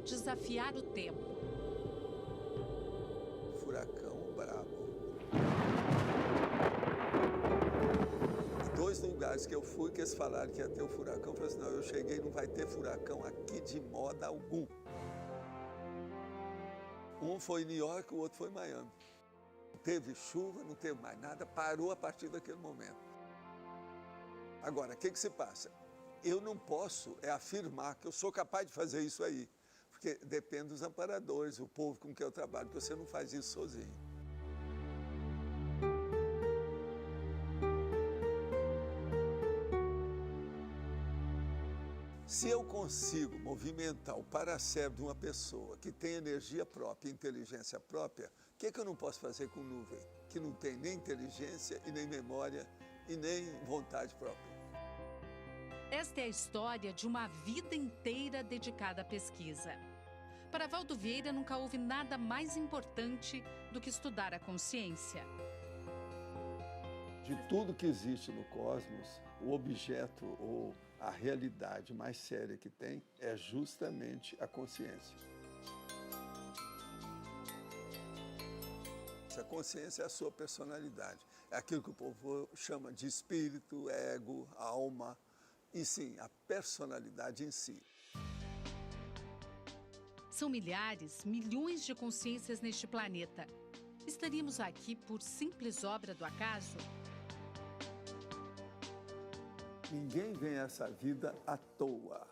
desafiar o tempo. Furacão brabo. Dois lugares que eu fui, que eles falaram que ia ter o furacão, eu falei assim, não, eu cheguei, não vai ter furacão aqui de modo algum. Um foi em New York, o outro foi em Miami. Não teve chuva, não teve mais nada, parou a partir daquele momento. Agora, o que se passa? Eu não posso afirmar que eu sou capaz de fazer isso aí, porque depende dos amparadores, o povo com quem eu trabalho, que você não faz isso sozinho. Se eu consigo movimentar o paracérebro de uma pessoa que tem energia própria, inteligência própria, o que eu não posso fazer com nuvem? Que não tem nem inteligência, e nem memória, e nem vontade própria. Esta é a história de uma vida inteira dedicada à pesquisa. Para Valdo Vieira, nunca houve nada mais importante do que estudar a consciência. De tudo que existe no cosmos, o objeto ou a realidade mais séria que tem é justamente a consciência. A consciência é a sua personalidade, é aquilo que o povo chama de espírito, ego, alma, e sim, a personalidade em si. São milhares, milhões de consciências neste planeta. Estaríamos aqui por simples obra do acaso? Ninguém vem a essa vida à toa,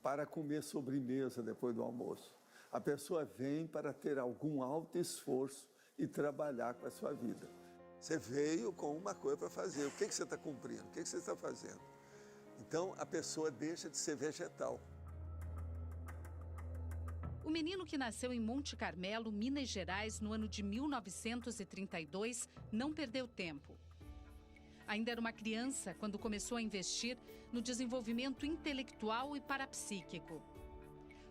para comer sobremesa depois do almoço. A pessoa vem para ter algum alto esforço e trabalhar com a sua vida. Você veio com uma coisa para fazer. O que você está cumprindo? O que você está fazendo? Então, a pessoa deixa de ser vegetal. O menino que nasceu em Monte Carmelo, Minas Gerais, no ano de 1932, não perdeu tempo. Ainda era uma criança quando começou a investir no desenvolvimento intelectual e parapsíquico.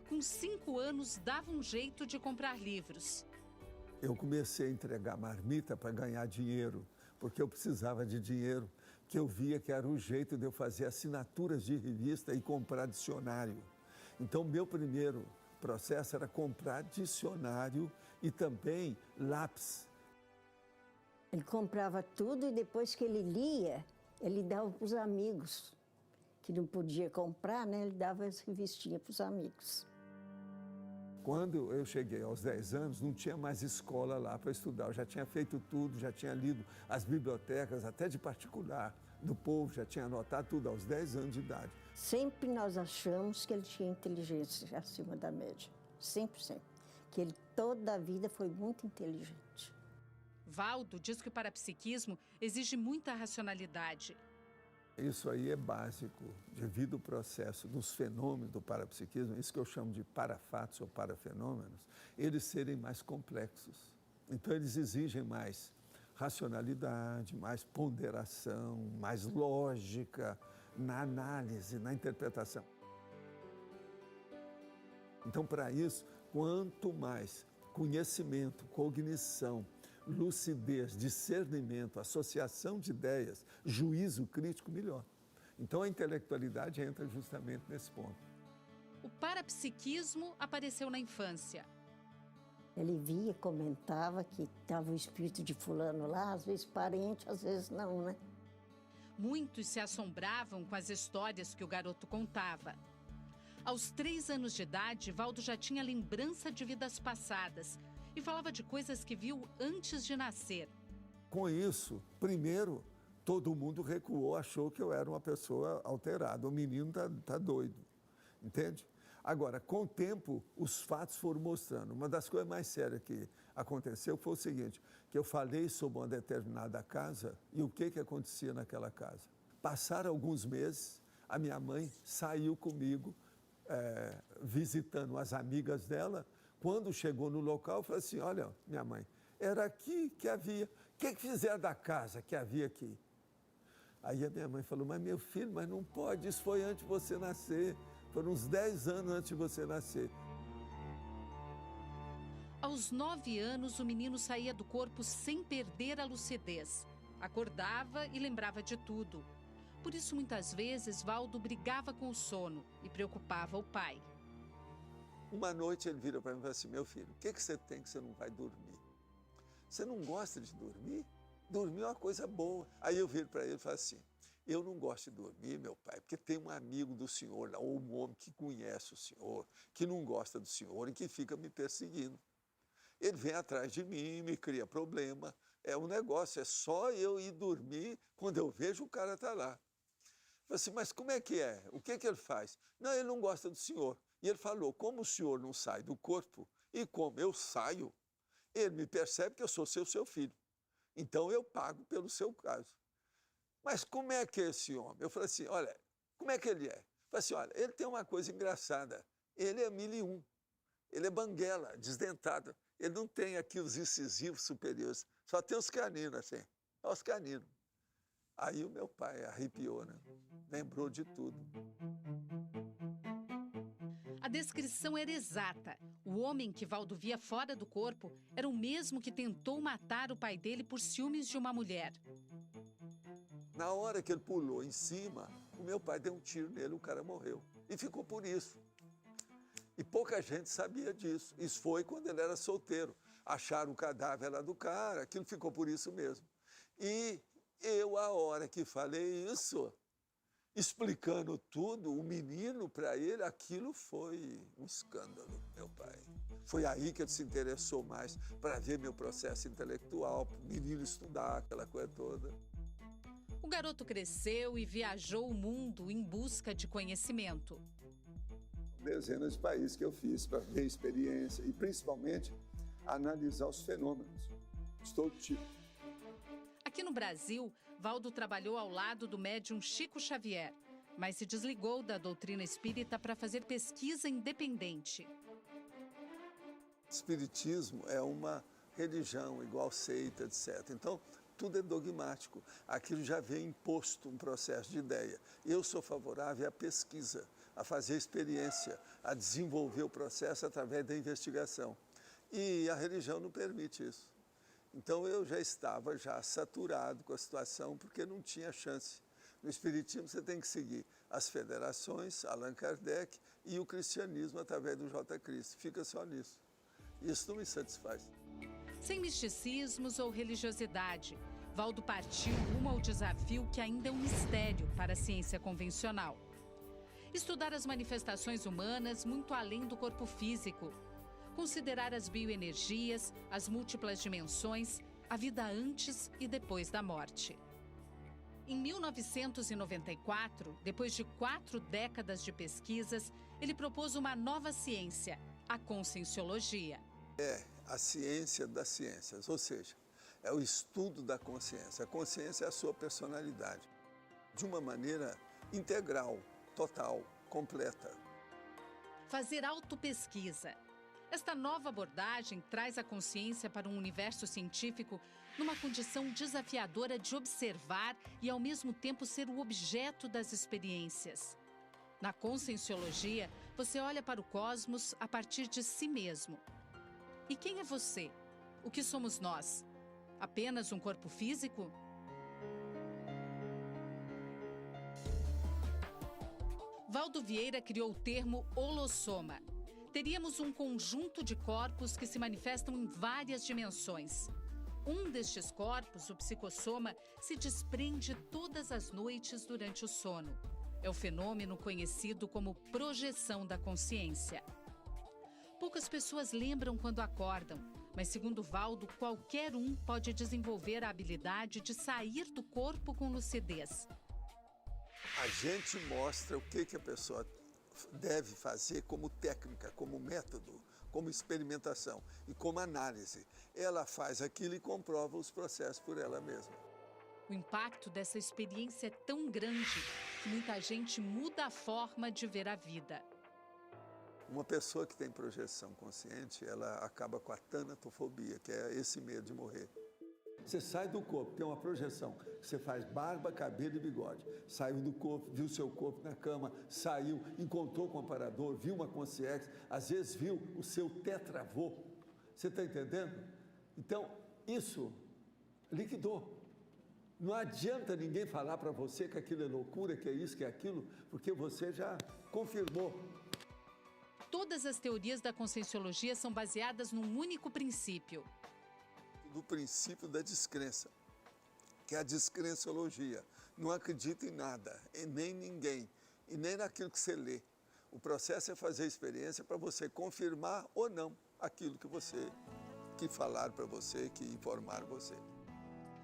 Com 5 anos, dava um jeito de comprar livros. Eu comecei a entregar marmita para ganhar dinheiro, porque eu precisava de dinheiro, que eu via que era o jeito de eu fazer assinaturas de revista e comprar dicionário. Então, meu primeiro processo era comprar dicionário e também lápis. Ele comprava tudo e depois que ele lia, ele dava para os amigos, que não podia comprar, né? Ele dava as revistinhas para os amigos. Quando eu cheguei aos 10 anos, não tinha mais escola lá para estudar. Eu já tinha feito tudo, já tinha lido as bibliotecas, até de particular, do povo, já tinha anotado tudo aos 10 anos de idade. Sempre nós achamos que ele tinha inteligência acima da média. Sempre, sempre. Que ele toda a vida foi muito inteligente. Valdo diz que o parapsiquismo exige muita racionalidade. Isso aí é básico, devido ao processo dos fenômenos do parapsiquismo, isso que eu chamo de parafatos ou parafenômenos, eles serem mais complexos. Então, eles exigem mais racionalidade, mais ponderação, mais lógica na análise, na interpretação. Então, para isso, quanto mais conhecimento, cognição, lucidez, discernimento, associação de ideias, juízo crítico, melhor. Então a intelectualidade entra justamente nesse ponto. O parapsiquismo apareceu na infância. Ele via, comentava que estava o espírito de fulano lá, às vezes parente, às vezes não, né? Muitos se assombravam com as histórias que o garoto contava. Aos 3 anos de idade, Valdo já tinha lembrança de vidas passadas e falava de coisas que viu antes de nascer. Com isso, primeiro, todo mundo recuou, achou que eu era uma pessoa alterada. O menino tá doido, entende? Agora, com o tempo, os fatos foram mostrando. Uma das coisas mais sérias que aconteceu foi o seguinte, que eu falei sobre uma determinada casa e o que acontecia naquela casa. Passaram alguns meses, a minha mãe saiu comigo, visitando as amigas dela. Quando chegou no local, falou assim, olha, minha mãe, era aqui que havia. O que fizeram da casa que havia aqui? Aí a minha mãe falou, mas meu filho, mas não pode, isso foi antes de você nascer. Foram uns 10 anos antes de você nascer. Aos 9 anos, o menino saía do corpo sem perder a lucidez. Acordava e lembrava de tudo. Por isso, muitas vezes, Valdo brigava com o sono e preocupava o pai. Uma noite ele vira para mim e fala assim, meu filho, o que você tem que você não vai dormir? Você não gosta de dormir? Dormir é uma coisa boa. Aí eu viro para ele e falo assim, eu não gosto de dormir, meu pai, porque tem um amigo do senhor, ou um homem que conhece o senhor, que não gosta do senhor e que fica me perseguindo. Ele vem atrás de mim, me cria problema. É um negócio, é só eu ir dormir, quando eu vejo o cara está lá. Eu falei assim, mas como é que é? O que ele faz? Não, ele não gosta do senhor. E ele falou, como o senhor não sai do corpo, e como eu saio, ele me percebe que eu sou seu filho. Então eu pago pelo seu caso. Mas como é que é esse homem? Eu falei assim, olha, como é que ele é? Eu falei assim, olha, ele tem uma coisa engraçada. Ele é 1001. Ele é banguela, desdentado. Ele não tem aqui os incisivos superiores. Só tem os caninos, assim. Os caninos. Aí o meu pai arrepiou, né? Lembrou de tudo. A descrição era exata. O homem que Valdo via fora do corpo era o mesmo que tentou matar o pai dele por ciúmes de uma mulher. Na hora que ele pulou em cima, o meu pai deu um tiro nele, o cara morreu. E ficou por isso. E pouca gente sabia disso. Isso foi quando ele era solteiro. Acharam o cadáver lá do cara, aquilo ficou por isso mesmo. E eu, a hora que falei isso, explicando tudo, o menino, para ele, aquilo foi um escândalo, meu pai. Foi aí que ele se interessou mais para ver meu processo intelectual, para o menino estudar, aquela coisa toda. O garoto cresceu e viajou o mundo em busca de conhecimento. Dezenas de países que eu fiz para ver experiência e, principalmente, analisar os fenômenos de todo tipo. Aqui no Brasil, Valdo trabalhou ao lado do médium Chico Xavier, mas se desligou da doutrina espírita para fazer pesquisa independente. Espiritismo é uma religião, igual seita, etc. Então, tudo é dogmático. Aquilo já vem imposto um processo de ideia. Eu sou favorável à pesquisa, a fazer experiência, a desenvolver o processo através da investigação. E a religião não permite isso. Então eu já estava saturado com a situação, porque não tinha chance. No Espiritismo você tem que seguir as federações, Allan Kardec e o cristianismo através do J. Cristo. Fica só nisso. Isso não me satisfaz. Sem misticismos ou religiosidade, Valdo partiu rumo ao desafio que ainda é um mistério para a ciência convencional. Estudar as manifestações humanas muito além do corpo físico. Considerar as bioenergias, as múltiplas dimensões, a vida antes e depois da morte. Em 1994, depois de 4 décadas de pesquisas, ele propôs uma nova ciência, a conscienciologia. É a ciência das ciências, ou seja, é o estudo da consciência. A consciência é a sua personalidade, de uma maneira integral, total, completa. Fazer autopesquisa. Esta nova abordagem traz a consciência para um universo científico numa condição desafiadora de observar e, ao mesmo tempo, ser o objeto das experiências. Na conscienciologia, você olha para o cosmos a partir de si mesmo. E quem é você? O que somos nós? Apenas um corpo físico? Valdo Vieira criou o termo holossoma. Teríamos um conjunto de corpos que se manifestam em várias dimensões. Um destes corpos, o psicossoma, se desprende todas as noites durante o sono. É o fenômeno conhecido como projeção da consciência. Poucas pessoas lembram quando acordam, mas segundo Valdo, qualquer um pode desenvolver a habilidade de sair do corpo com lucidez. A gente mostra o que a pessoa deve fazer como técnica, como método, como experimentação e como análise. Ela faz aquilo e comprova os processos por ela mesma. O impacto dessa experiência é tão grande que muita gente muda a forma de ver a vida. Uma pessoa que tem projeção consciente, ela acaba com a tanatofobia, que é esse medo de morrer. Você sai do corpo, tem uma projeção, você faz barba, cabelo e bigode. Saiu do corpo, viu seu corpo na cama, saiu, encontrou com o amparador, viu uma consciência, às vezes viu o seu tetravô. Você está entendendo? Então, isso liquidou. Não adianta ninguém falar para você que aquilo é loucura, que é isso, que é aquilo, porque você já confirmou. Todas as teorias da conscienciologia são baseadas num único princípio. Do princípio da descrença, que é a descrenciologia. Não acredita em nada, e nem em ninguém, e nem naquilo que você lê. O processo é fazer experiência para você confirmar ou não aquilo que falaram para você, que informaram você.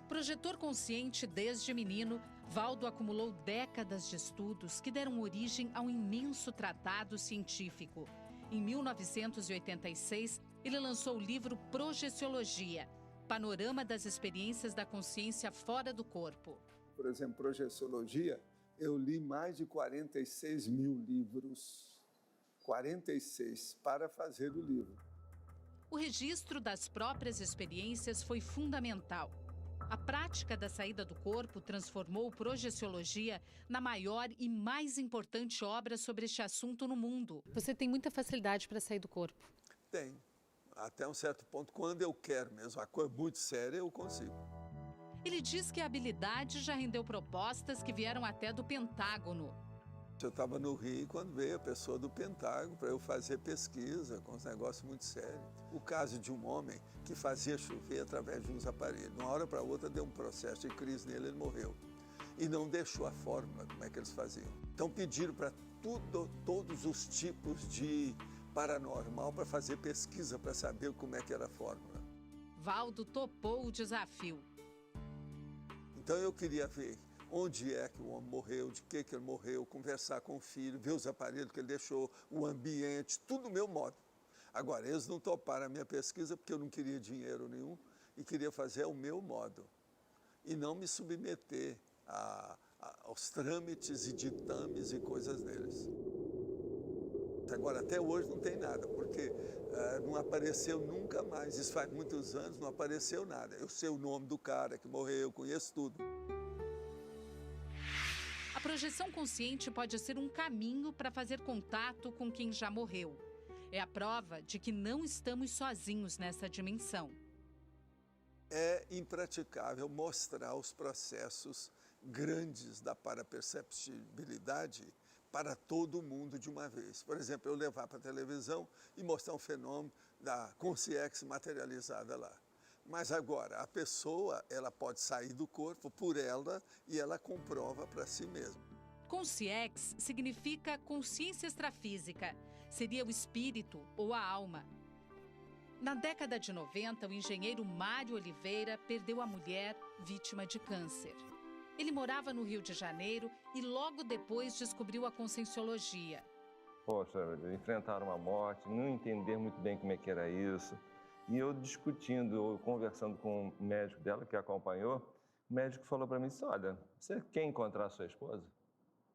Projetor consciente desde menino, Valdo acumulou décadas de estudos que deram origem a um imenso tratado científico. Em 1986, ele lançou o livro Projeciologia, Panorama das Experiências da Consciência Fora do Corpo. Por exemplo, Projeciologia, eu li mais de 46 mil livros, 46, para fazer o livro. O registro das próprias experiências foi fundamental. A prática da saída do corpo transformou Projeciologia na maior e mais importante obra sobre este assunto no mundo. Você tem muita facilidade para sair do corpo? Tenho. Até um certo ponto, quando eu quero mesmo, a coisa muito séria, eu consigo. Ele diz que a habilidade já rendeu propostas que vieram até do Pentágono. Eu estava no Rio quando veio a pessoa do Pentágono para eu fazer pesquisa com uns negócios muito sérios. O caso de um homem que fazia chover através de uns aparelhos. De uma hora para outra deu um processo de crise nele, ele morreu. E não deixou a fórmula, como é que eles faziam. Então pediram para todos os tipos de paranormal para fazer pesquisa, para saber como é que era a fórmula. Valdo topou o desafio. Então eu queria ver onde é que o homem morreu, de que ele morreu, conversar com o filho, ver os aparelhos que ele deixou, o ambiente, tudo do meu modo. Agora, eles não toparam a minha pesquisa porque eu não queria dinheiro nenhum e queria fazer ao meu modo. E não me submeter aos trâmites e ditames e coisas deles. Agora, até hoje não tem nada, porque não apareceu nunca mais. Isso faz muitos anos, não apareceu nada. Eu sei o nome do cara que morreu, eu conheço tudo. A projeção consciente pode ser um caminho para fazer contato com quem já morreu. É a prova de que não estamos sozinhos nessa dimensão. É impraticável mostrar os processos grandes da paraperceptibilidade para todo mundo de uma vez. Por exemplo, eu levar para a televisão e mostrar um fenômeno da consciência materializada lá. Mas agora, a pessoa, ela pode sair do corpo por ela e ela comprova para si mesma. Consciex significa consciência extrafísica. Seria o espírito ou a alma. Na década de 90, o engenheiro Mário Oliveira perdeu a mulher vítima de câncer. Ele morava no Rio de Janeiro e logo depois descobriu a conscienciologia. Poxa, enfrentar uma morte, não entender muito bem como é que era isso. E eu discutindo, ou conversando com o médico dela, que a acompanhou, o médico falou para mim, olha, você quer encontrar a sua esposa?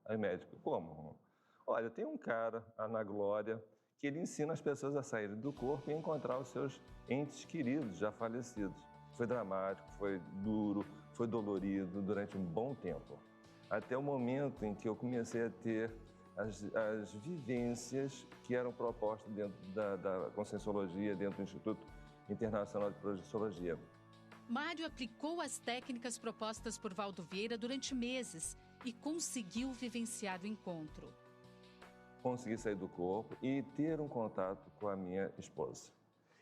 Aí o médico, como? Olha, tem um cara, Ana Glória, que ele ensina as pessoas a saírem do corpo e encontrar os seus entes queridos, já falecidos. Foi dramático, foi duro, foi dolorido durante um bom tempo. Até o momento em que eu comecei a ter as vivências que eram propostas dentro da Conscienciologia, dentro do Instituto Internacional de Projeciologia. Mário aplicou as técnicas propostas por Valdo Vieira durante meses e conseguiu vivenciar o encontro. Consegui sair do corpo e ter um contato com a minha esposa.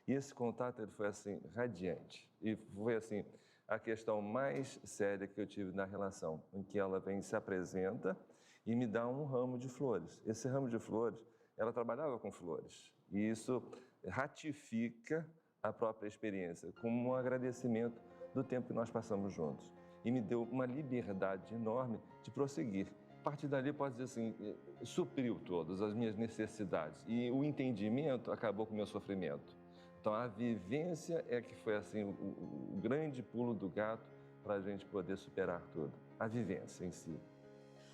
E esse contato ele foi assim radiante. E foi assim a questão mais séria que eu tive na relação, em que ela vem se apresenta e me dá um ramo de flores. Esse ramo de flores, ela trabalhava com flores. E isso ratifica a própria experiência, como um agradecimento do tempo que nós passamos juntos. E me deu uma liberdade enorme de prosseguir. A partir dali, pode dizer assim, supriu todas as minhas necessidades. E o entendimento acabou com o meu sofrimento. Então, a vivência é que foi assim o grande pulo do gato para a gente poder superar tudo. A vivência em si.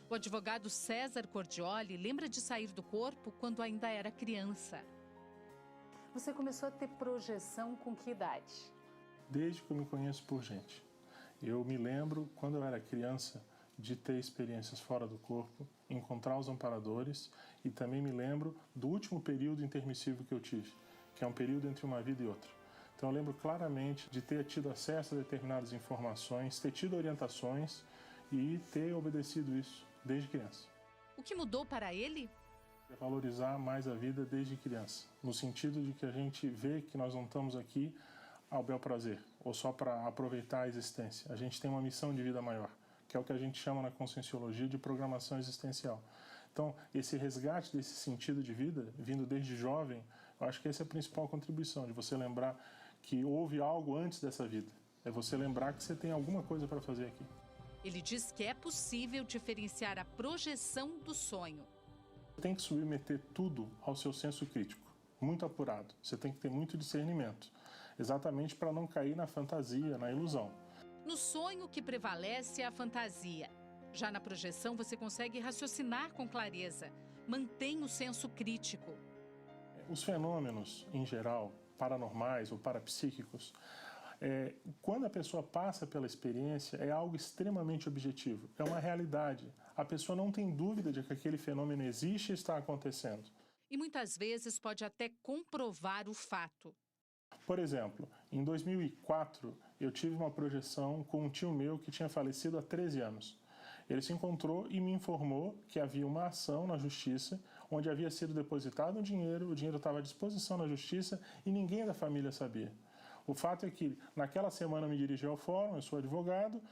O advogado César Cordioli lembra de sair do corpo quando ainda era criança. Você começou a ter projeção com que idade? Desde que eu me conheço por gente. Eu me lembro, quando eu era criança, de ter experiências fora do corpo, encontrar os amparadores e também me lembro do último período intermissivo que eu tive, que é um período entre uma vida e outra. Então eu lembro claramente de ter tido acesso a determinadas informações, ter tido orientações e ter obedecido isso desde criança. O que mudou para ele? Valorizar mais a vida desde criança, no sentido de que a gente vê que nós não estamos aqui ao bel prazer, ou só para aproveitar a existência. A gente tem uma missão de vida maior, que é o que a gente chama na Conscienciologia de programação existencial. Então, esse resgate desse sentido de vida, vindo desde jovem, eu acho que essa é a principal contribuição, de você lembrar que houve algo antes dessa vida. É você lembrar que você tem alguma coisa para fazer aqui. Ele diz que é possível diferenciar a projeção do sonho. Tem que submeter tudo ao seu senso crítico, muito apurado. Você tem que ter muito discernimento, exatamente para não cair na fantasia, na ilusão. No sonho, o que prevalece é a fantasia. Já na projeção, você consegue raciocinar com clareza, mantém o senso crítico. Os fenômenos, em geral, paranormais ou parapsíquicos, quando a pessoa passa pela experiência, é algo extremamente objetivo, é uma realidade. A pessoa não tem dúvida de que aquele fenômeno existe e está acontecendo. E muitas vezes pode até comprovar o fato. Por exemplo, em 2004, eu tive uma projeção com um tio meu que tinha falecido há 13 anos. Ele se encontrou e me informou que havia uma ação na justiça, onde havia sido depositado o dinheiro estava à disposição na justiça e ninguém da família sabia. O fato é que, naquela semana, eu me dirigi ao fórum, eu sou advogado,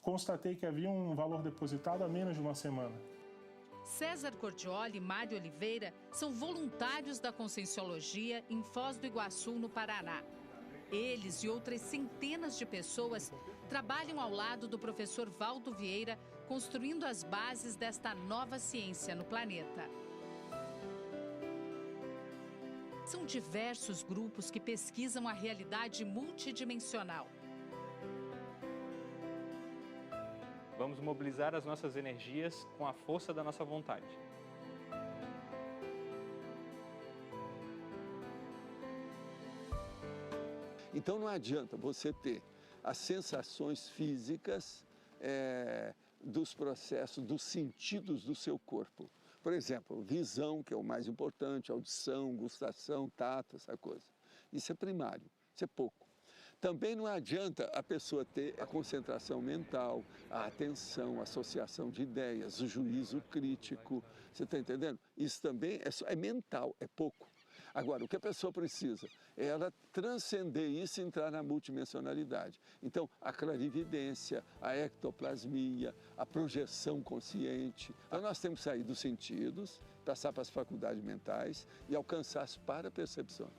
constatei que havia um valor depositado há menos de uma semana. César Cordioli e Mário Oliveira são voluntários da Conscienciologia em Foz do Iguaçu, no Paraná. Eles e outras centenas de pessoas trabalham ao lado do professor Valdo Vieira, construindo as bases desta nova ciência no planeta. São diversos grupos que pesquisam a realidade multidimensional. Vamos mobilizar as nossas energias com a força da nossa vontade. Então não adianta você ter as sensações físicas dos processos, dos sentidos do seu corpo. Por exemplo, visão, que é o mais importante, audição, gustação, tato, essa coisa. Isso é primário, isso é pouco. Também não adianta a pessoa ter a concentração mental, a atenção, a associação de ideias, o juízo crítico. Você está entendendo? Isso também é mental, é pouco. Agora, o que a pessoa precisa é ela transcender isso e entrar na multidimensionalidade. Então, a clarividência, a ectoplasmia, a projeção consciente. Então, nós temos que sair dos sentidos, passar para as faculdades mentais e alcançar as parapercepções.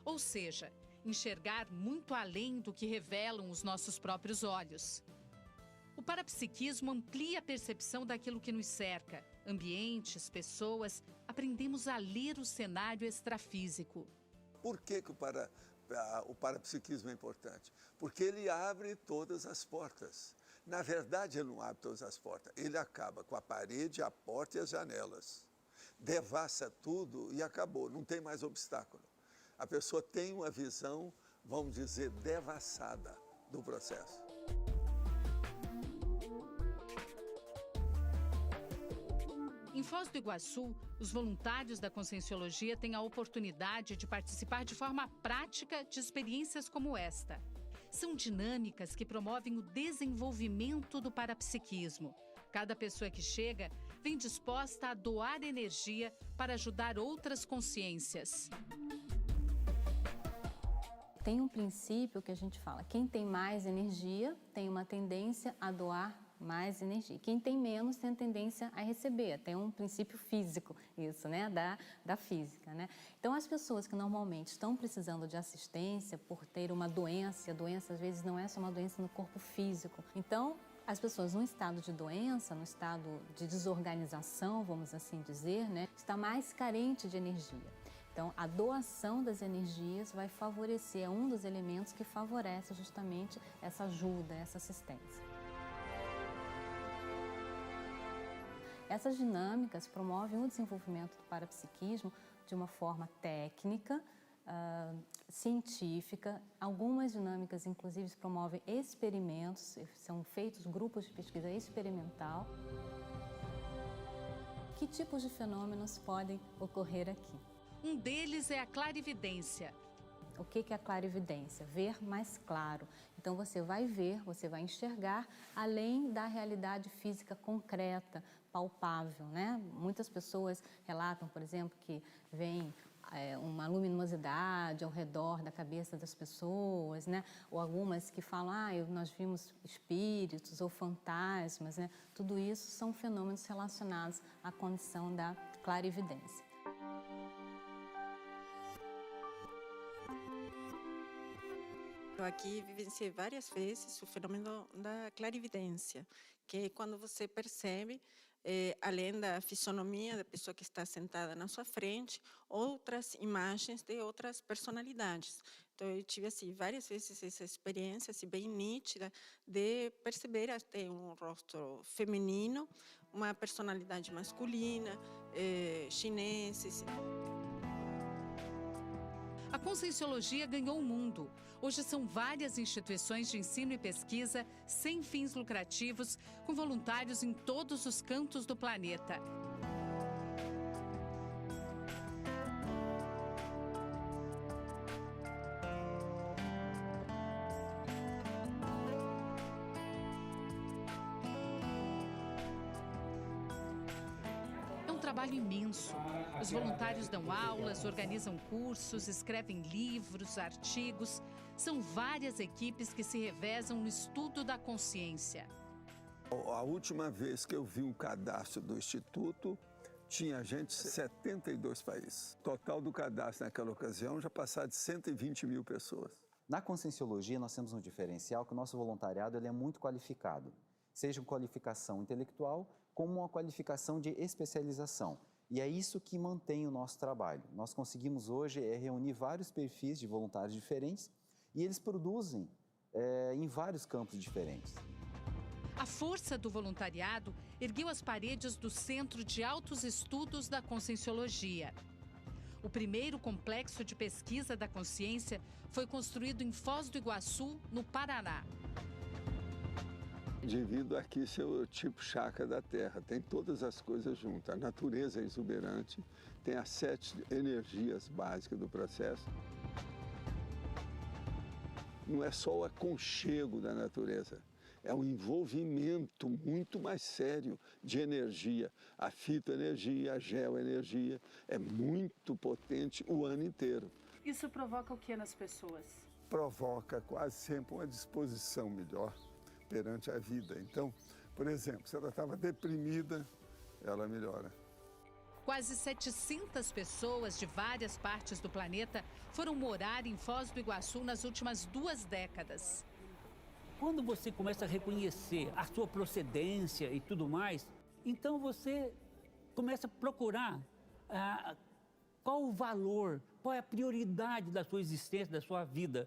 Ou seja, enxergar muito além do que revelam os nossos próprios olhos. O parapsiquismo amplia a percepção daquilo que nos cerca. Ambientes, pessoas, aprendemos a ler o cenário extrafísico. Por que o parapsiquismo é importante? Porque ele abre todas as portas. Na verdade, ele não abre todas as portas. Ele acaba com a parede, a porta e as janelas. Devassa tudo e acabou, não tem mais obstáculo. A pessoa tem uma visão, vamos dizer, devassada do processo. Em Foz do Iguaçu, os voluntários da Conscienciologia têm a oportunidade de participar de forma prática de experiências como esta. São dinâmicas que promovem o desenvolvimento do parapsiquismo. Cada pessoa que chega vem disposta a doar energia para ajudar outras consciências. Tem um princípio que a gente fala, quem tem mais energia tem uma tendência a doar mais energia. Quem tem menos tem a tendência a receber. Tem um princípio físico, isso, né, da física, né? Então, as pessoas que normalmente estão precisando de assistência por ter uma doença, e a doença às vezes não é só uma doença no corpo físico. Então, as pessoas num estado de doença, no estado de desorganização, vamos assim dizer, né, está mais carente de energia. Então, a doação das energias vai favorecer, é um dos elementos que favorece justamente essa ajuda, essa assistência. Essas dinâmicas promovem o desenvolvimento do parapsiquismo de uma forma técnica, científica. Algumas dinâmicas, inclusive, promovem experimentos, são feitos grupos de pesquisa experimental. Que tipos de fenômenos podem ocorrer aqui? Um deles é a clarividência. O que é a clarividência? Ver mais claro. Então, você vai ver, você vai enxergar além da realidade física concreta. palpável, né? Muitas pessoas relatam, por exemplo, que veem uma luminosidade ao redor da cabeça das pessoas, né? Ou algumas que falam, nós vimos espíritos ou fantasmas, né? Tudo isso são fenômenos relacionados à condição da clarividência. Eu aqui vivenciei várias vezes o fenômeno da clarividência, que é quando você percebe, além da fisionomia da pessoa que está sentada na sua frente, outras imagens de outras personalidades. Então, eu tive assim, várias vezes essa experiência assim, bem nítida de perceber até um rosto feminino, uma personalidade masculina, chineses. A Conscienciologia ganhou o mundo. Hoje são várias instituições de ensino e pesquisa sem fins lucrativos, com voluntários em todos os cantos do planeta. Trabalho imenso. Os voluntários dão aulas, organizam cursos, escrevem livros, artigos. São várias equipes que se revezam no estudo da consciência. A última vez que eu vi um cadastro do Instituto, tinha gente de 72 países. O total do cadastro naquela ocasião já passava de 120 mil pessoas. Na Conscienciologia, nós temos um diferencial que o nosso voluntariado ele é muito qualificado. Seja uma qualificação intelectual, como uma qualificação de especialização. E é isso que mantém o nosso trabalho. Nós conseguimos hoje reunir vários perfis de voluntários diferentes e eles produzem em vários campos diferentes. A força do voluntariado ergueu as paredes do Centro de Altos Estudos da Conscienciologia. O primeiro complexo de pesquisa da consciência foi construído em Foz do Iguaçu, no Paraná. Devido aqui ser o tipo chácara da Terra, tem todas as coisas juntas. A natureza é exuberante, tem as 7 energias básicas do processo. Não é só o aconchego da natureza, é um envolvimento muito mais sério de energia. A fitoenergia, a geoenergia, é muito potente o ano inteiro. Isso provoca o que nas pessoas? Provoca quase sempre uma disposição melhor perante a vida. Então, por exemplo, se ela estava deprimida, ela melhora. Quase 700 pessoas de várias partes do planeta foram morar em Foz do Iguaçu nas últimas 2 décadas. Quando você começa a reconhecer a sua procedência e tudo mais, então você começa a procurar qual o valor, qual é a prioridade da sua existência, da sua vida.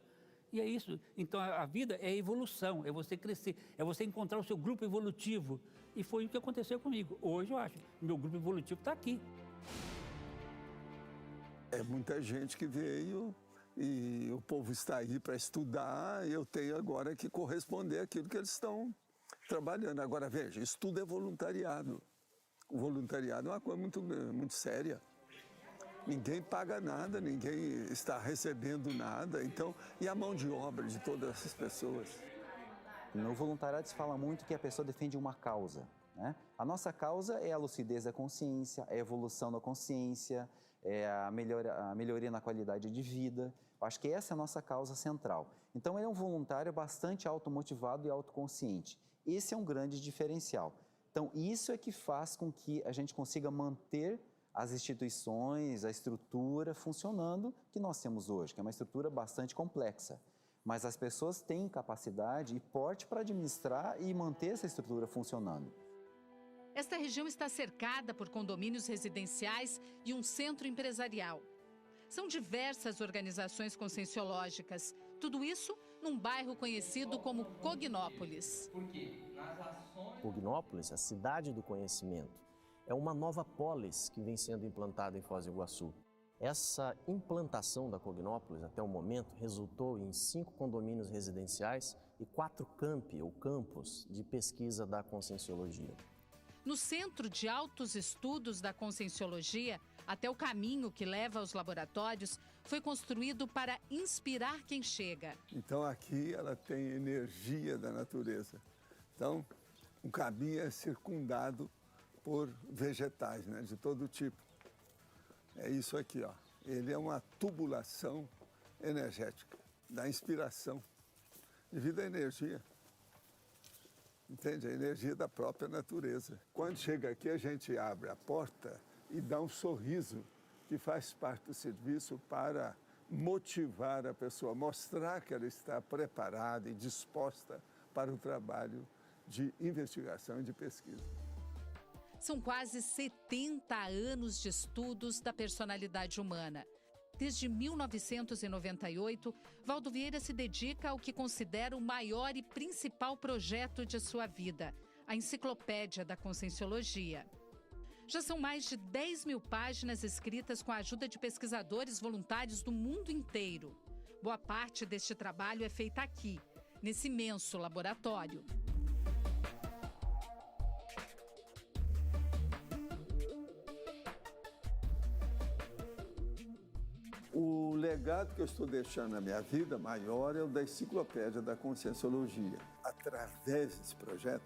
E é isso. Então, a vida é evolução, é você crescer, é você encontrar o seu grupo evolutivo. E foi o que aconteceu comigo. Hoje, eu acho, meu grupo evolutivo está aqui. É muita gente que veio e o povo está aí para estudar e eu tenho agora que corresponder àquilo que eles estão trabalhando. Agora, veja, isso tudo é voluntariado. O voluntariado é uma coisa muito séria. Ninguém paga nada, ninguém está recebendo nada. Então, e a mão de obra de todas essas pessoas? No voluntariado se fala muito que a pessoa defende uma causa, né? A nossa causa é a lucidez da consciência, é a evolução da consciência, é a melhoria na qualidade de vida. Eu acho que essa é a nossa causa central. Então, ele é um voluntário bastante automotivado e autoconsciente. Esse é um grande diferencial. Então, isso é que faz com que a gente consiga manter as instituições, a estrutura funcionando que nós temos hoje, que é uma estrutura bastante complexa. Mas as pessoas têm capacidade e porte para administrar e manter essa estrutura funcionando. Esta região está cercada por condomínios residenciais e um centro empresarial. São diversas organizações conscienciológicas, tudo isso num bairro conhecido como Cognópolis. Cognópolis, a cidade do conhecimento, é uma nova polis que vem sendo implantada em Foz do Iguaçu. Essa implantação da Cognópolis, até o momento, resultou em 5 condomínios residenciais e 4 campi, ou campos, de pesquisa da Conscienciologia. No Centro de Altos Estudos da Conscienciologia, até o caminho que leva aos laboratórios foi construído para inspirar quem chega. Então, aqui ela tem energia da natureza. Então, o caminho é circundado por vegetais, né, de todo tipo. É isso aqui, ó. Ele é uma tubulação energética, da inspiração, devido à energia. Entende? A energia da própria natureza. Quando chega aqui, a gente abre a porta e dá um sorriso, que faz parte do serviço para motivar a pessoa, mostrar que ela está preparada e disposta para o trabalho de investigação e de pesquisa. São quase 70 anos de estudos da personalidade humana. Desde 1998, Valdo Vieira se dedica ao que considera o maior e principal projeto de sua vida, a Enciclopédia da Conscienciologia. Já são mais de 10 mil páginas escritas com a ajuda de pesquisadores voluntários do mundo inteiro. Boa parte deste trabalho é feita aqui, nesse imenso laboratório. O legado que eu estou deixando na minha vida maior é o da Enciclopédia da Conscienciologia. Através desse projeto,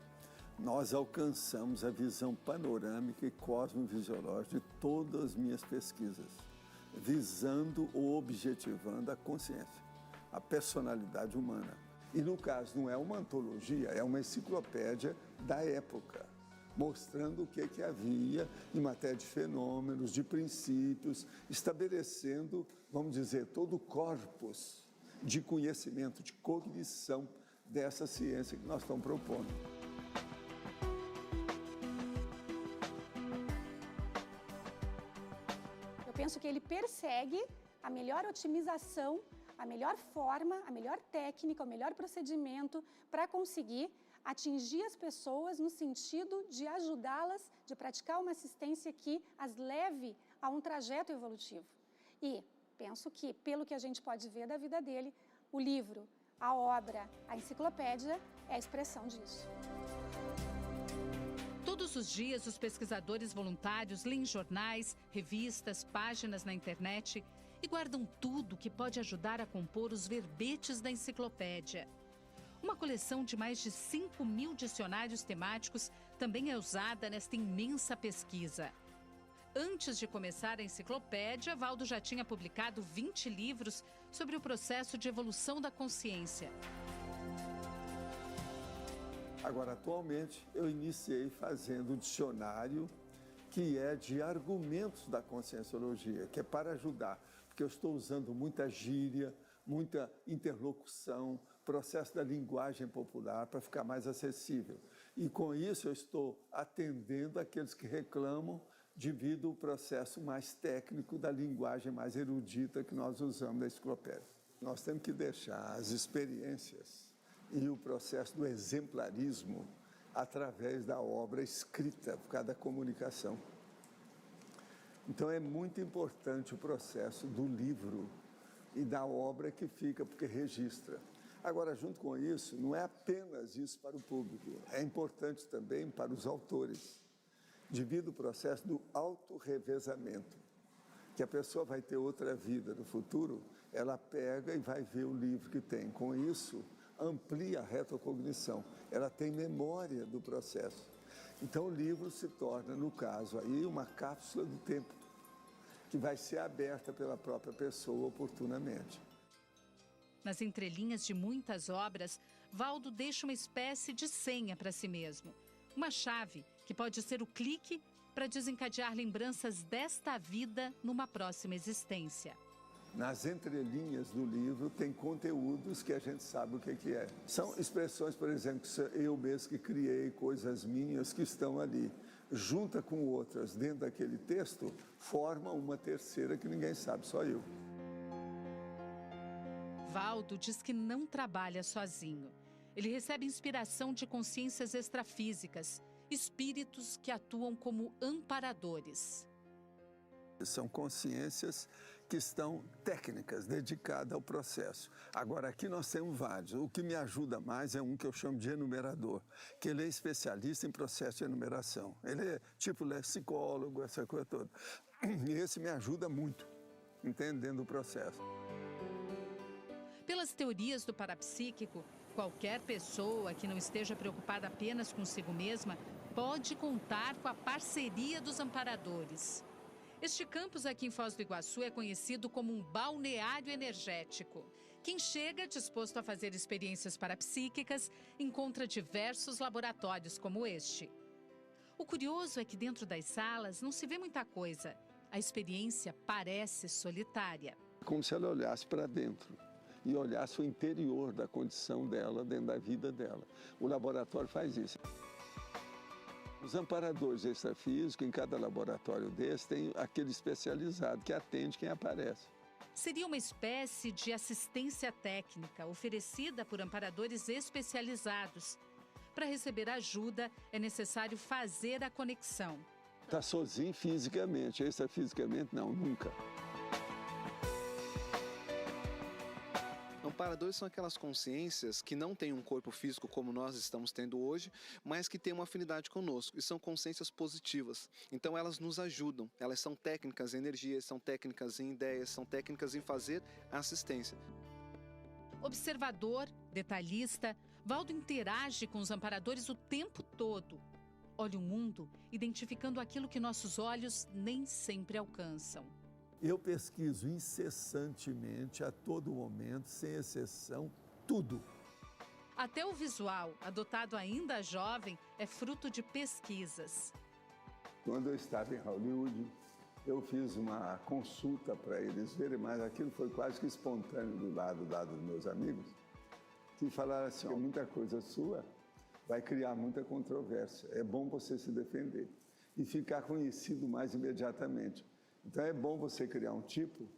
nós alcançamos a visão panorâmica e cosmovisiológica de todas as minhas pesquisas, visando ou objetivando a consciência, a personalidade humana. E no caso não é uma antologia, é uma enciclopédia da época, mostrando o que havia em matéria de fenômenos, de princípios, estabelecendo, vamos dizer, todo o corpus de conhecimento, de cognição dessa ciência que nós estamos propondo. Eu penso que ele persegue a melhor otimização, a melhor forma, a melhor técnica, o melhor procedimento para conseguir atingir as pessoas no sentido de ajudá-las, de praticar uma assistência que as leve a um trajeto evolutivo. E penso que, pelo que a gente pode ver da vida dele, o livro, a obra, a enciclopédia é a expressão disso. Todos os dias, os pesquisadores voluntários leem jornais, revistas, páginas na internet e guardam tudo que pode ajudar a compor os verbetes da enciclopédia. Uma coleção de mais de 5 mil dicionários temáticos também é usada nesta imensa pesquisa. Antes de começar a enciclopédia, Valdo já tinha publicado 20 livros sobre o processo de evolução da consciência. Agora, atualmente, eu iniciei fazendo um dicionário que é de argumentos da conscienciologia, que é para ajudar, porque eu estou usando muita gíria, muita interlocução, processo da linguagem popular para ficar mais acessível. E com isso eu estou atendendo aqueles que reclamam devido ao processo mais técnico da linguagem mais erudita que nós usamos na enciclopédia. Nós temos que deixar as experiências e o processo do exemplarismo através da obra escrita, por causa da comunicação. Então é muito importante o processo do livro e da obra que fica, porque registra. Agora, junto com isso, não é apenas isso para o público, é importante também para os autores, devido ao processo do autorrevezamento, que a pessoa vai ter outra vida no futuro, ela pega e vai ver o livro que tem. Com isso, amplia a retrocognição, ela tem memória do processo. Então, o livro se torna, no caso aí, uma cápsula do tempo, que vai ser aberta pela própria pessoa oportunamente. Nas entrelinhas de muitas obras, Valdo deixa uma espécie de senha para si mesmo. Uma chave que pode ser o clique para desencadear lembranças desta vida numa próxima existência. Nas entrelinhas do livro tem conteúdos que a gente sabe o que é. São expressões, por exemplo, que eu mesmo que criei, coisas minhas que estão ali. Junta com outras dentro daquele texto, forma uma terceira que ninguém sabe, só eu. Valdo diz que não trabalha sozinho. Ele recebe inspiração de consciências extrafísicas, espíritos que atuam como amparadores. São consciências que estão técnicas, dedicadas ao processo. Agora, aqui nós temos vários. O que me ajuda mais é um que eu chamo de enumerador, que ele é especialista em processo de enumeração. Ele é tipo lexicólogo, essa coisa toda. E esse me ajuda muito, entendendo o processo. Pelas teorias do parapsíquico, qualquer pessoa que não esteja preocupada apenas consigo mesma pode contar com a parceria dos amparadores. Este campus aqui em Foz do Iguaçu é conhecido como um balneário energético. Quem chega disposto a fazer experiências parapsíquicas encontra diversos laboratórios como este. O curioso é que dentro das salas não se vê muita coisa. A experiência parece solitária. Como se ela olhasse para dentro e olhasse o interior da condição dela, dentro da vida dela. O laboratório faz isso. Os amparadores extrafísicos, em cada laboratório desse, tem aquele especializado que atende quem aparece. Seria uma espécie de assistência técnica oferecida por amparadores especializados. Para receber ajuda, é necessário fazer a conexão. Está sozinho fisicamente, extrafisicamente não, nunca. Amparadores são aquelas consciências que não têm um corpo físico como nós estamos tendo hoje, mas que têm uma afinidade conosco, e são consciências positivas. Então elas nos ajudam, elas são técnicas em energias, são técnicas em ideias, são técnicas em fazer assistência. Observador, detalhista, Valdo interage com os amparadores o tempo todo. Olha o mundo identificando aquilo que nossos olhos nem sempre alcançam. Eu pesquiso incessantemente, a todo momento, sem exceção, tudo. Até o visual, adotado ainda jovem, é fruto de pesquisas. Quando eu estava em Hollywood, eu fiz uma consulta para eles verem, mas aquilo foi quase que espontâneo do lado dos meus amigos, que falaram assim, muita coisa sua vai criar muita controvérsia, é bom você se defender e ficar conhecido mais imediatamente. Então é bom você criar um tipo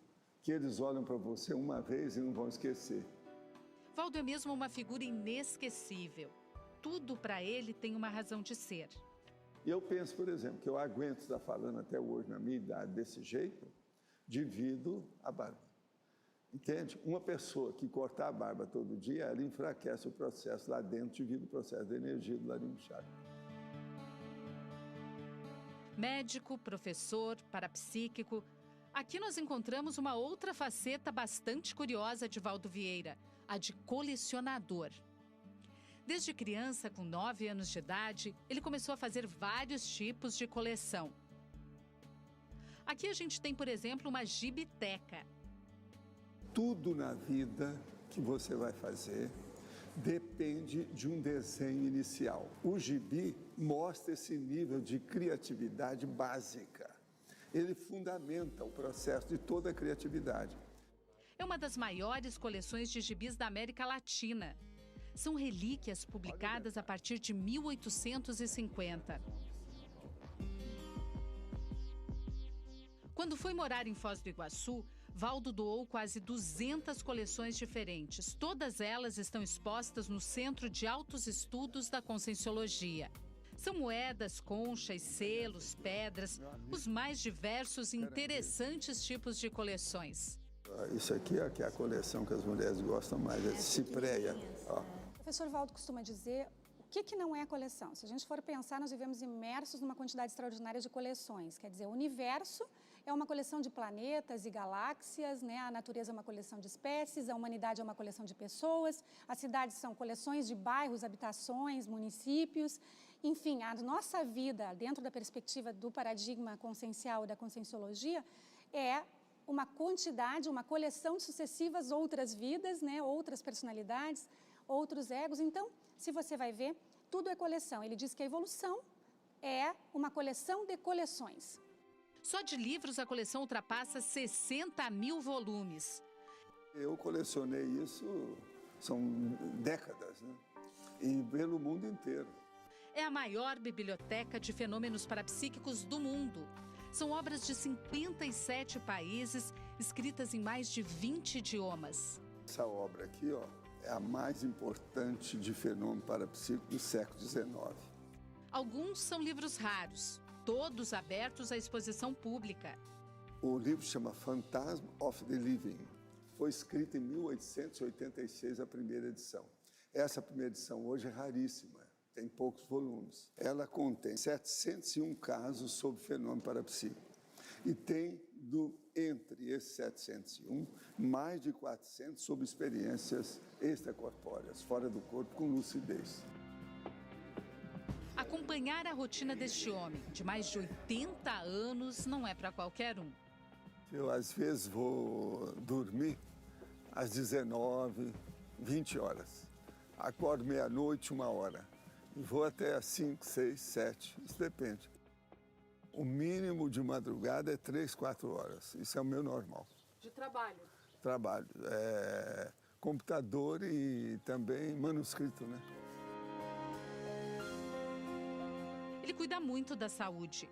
que eles olham para você uma vez e não vão esquecer. Valdo é mesmo uma figura inesquecível. Tudo para ele tem uma razão de ser. E eu penso, por exemplo, que eu aguento estar falando até hoje, na minha idade, desse jeito, devido à barba. Entende? Uma pessoa que cortar a barba todo dia, ela enfraquece o processo lá dentro devido ao processo da energia do laringe chakra. Médico, professor, parapsíquico. Aqui nós encontramos uma outra faceta bastante curiosa de Valdo Vieira, a de colecionador. Desde criança, com 9 anos de idade, ele começou a fazer vários tipos de coleção. Aqui a gente tem, por exemplo, uma gibiteca. Tudo na vida que você vai fazer depende de um desenho inicial. O gibi mostra esse nível de criatividade básica. Ele fundamenta o processo de toda a criatividade. É uma das maiores coleções de gibis da América Latina. São relíquias publicadas a partir de 1850. Quando foi morar em Foz do Iguaçu, Valdo doou quase 200 coleções diferentes. Todas elas estão expostas no Centro de Altos Estudos da Conscienciologia. São moedas, conchas, selos, pedras, os mais diversos e interessantes tipos de coleções. Isso aqui é a coleção que as mulheres gostam mais, é de cipreia. O professor Valdo costuma dizer o que não é coleção. Se a gente for pensar, nós vivemos imersos numa quantidade extraordinária de coleções. Quer dizer, o universo é uma coleção de planetas e galáxias, né? A natureza é uma coleção de espécies, a humanidade é uma coleção de pessoas, as cidades são coleções de bairros, habitações, municípios. Enfim, a nossa vida, dentro da perspectiva do paradigma consciencial da conscienciologia, é uma quantidade, uma coleção de sucessivas outras vidas, né? Outras personalidades, outros egos. Então, se você vai ver, tudo é coleção. Ele diz que a evolução é uma coleção de coleções. Só de livros a coleção ultrapassa 60 mil volumes. Eu colecionei isso, são décadas, né? E pelo mundo inteiro. É a maior biblioteca de fenômenos parapsíquicos do mundo. São obras de 57 países, escritas em mais de 20 idiomas. Essa obra aqui, ó, é a mais importante de fenômeno parapsíquico do século XIX. Alguns são livros raros, todos abertos à exposição pública. O livro chama Phantasm of the Living. Foi escrito em 1886, a primeira edição. Essa primeira edição hoje é raríssima, tem poucos volumes. Ela contém 701 casos sobre fenômeno parapsíquico. E tem, entre esses 701, mais de 400 sobre experiências extracorpóreas, fora do corpo, com lucidez. A Acompanhar a rotina deste homem, de mais de 80 anos, não é para qualquer um. Eu, às vezes, vou dormir às 19, 20 horas. Acordo meia-noite, 1h. E vou até às 5, 6, 7. Isso depende. O mínimo de madrugada é 3, 4 horas. Isso é o meu normal. De trabalho? Trabalho. Computador e também manuscrito, né? Ele cuida muito da saúde.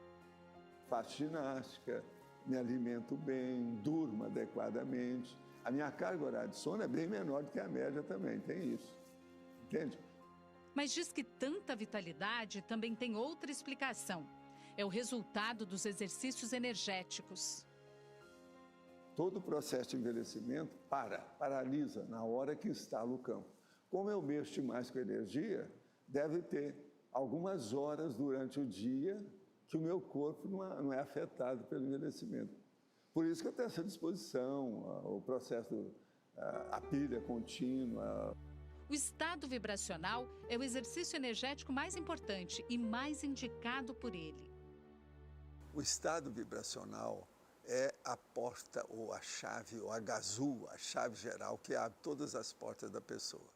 Faço ginástica, me alimento bem, durmo adequadamente. A minha carga horária de sono é bem menor do que a média também, tem isso. Entende? Mas diz que tanta vitalidade também tem outra explicação. É o resultado dos exercícios energéticos. Todo o processo de envelhecimento paralisa na hora que instala o campo. Como eu mexo mais com energia, deve ter algumas horas durante o dia que o meu corpo não é afetado pelo envelhecimento. Por isso que eu tenho essa disposição, o processo, a pilha contínua. O estado vibracional é o exercício energético mais importante e mais indicado por ele. O estado vibracional é a porta ou a chave, ou a gazua, a chave geral que abre todas as portas da pessoa.